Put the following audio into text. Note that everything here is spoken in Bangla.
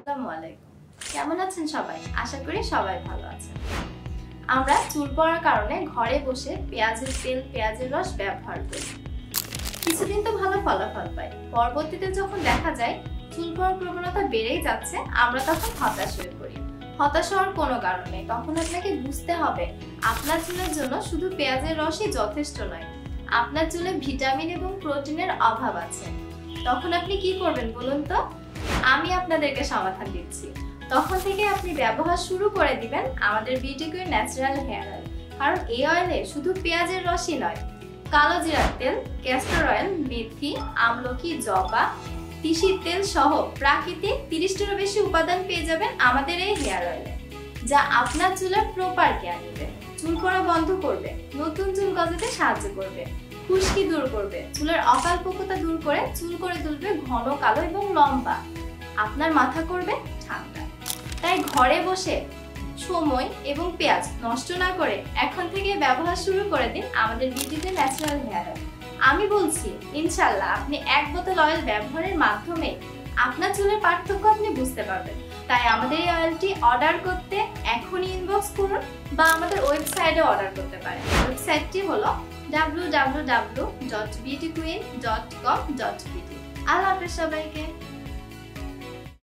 আসসালামু আলাইকুম। কেমন আছেন সবাই? আশা করি সবাই ভালো আছেন। আমরা চুল পড়ার কারণে ঘরে বসে পেঁয়াজের তেল, পেঁয়াজের রস ব্যবহার করি। কিছুদিন তো ভালো ফলাফল পাই, পরবর্তীতে যখন দেখা যায় চুল পড়ার প্রবণতা বেড়েই যাচ্ছে, আমরা তখন হতাশ হয়ে পড়ি। হতাশ হওয়ার কোনো কারণ নেই। তখন আপনাকে বুঝতে হবে আপনার চুলের জন্য শুধু পেঁয়াজের রসই যথেষ্ট নয়, আপনার চুলে ভিটামিন এবং প্রোটিনের অভাব আছে। তখন আপনি কি করবেন বলুন তো? আমি আপনাদেরকে সমাধান দিচ্ছি। তখন থেকে আপনি ব্যবহার শুরু করে দিবেন আমাদের Beauty Queen natural hair oil. কারণ এই অয়েলে শুধু পেঁয়াজের রসই নয়, কালো জিরার তেল, ক্যাস্টর অয়েল, মেথি, আমলকি, জবা, তিসির তেল সহ প্রাকৃতিক 30টারও বেশি উপাদান পেয়ে যাবেন আমাদের এই হেয়ার অয়েলে, যা আপনার চুলের প্রপার কেয়ার নেবে, চুল পড়া বন্ধ করবে, নতুন চুল গজাতে সাহায্য করবে, খুশকি দূর করবে, চুলের অকালপক্বতা দূর করে চুল করে তুলবে ঘন, কালো এবং লম্বা। আপনার মাথা করবে ঠান্ডা। তাই ঘরে বসে সময় এবং পেঁয়াজ নষ্ট না করে এখন থেকে ব্যবহার শুরু করে দিন আমাদের Beauty Queen natural hair oil. আমি বলছি ইনশাআল্লাহ আপনি এক বোতল অয়েল ব্যবহারের মাধ্যমে আপনার চুলের পার্থক্য আপনি বুঝতে পারবেন। তাই আমাদের এই অয়েলটি অর্ডার করতে এখনই ইনবক্স করুন বা আমাদের ওয়েবসাইটে অর্ডার করতে পারেন। ওয়েবসাইটটি হলো www.beautyqueen.com.bd। আল্লাহ হাফেজ সবাইকে।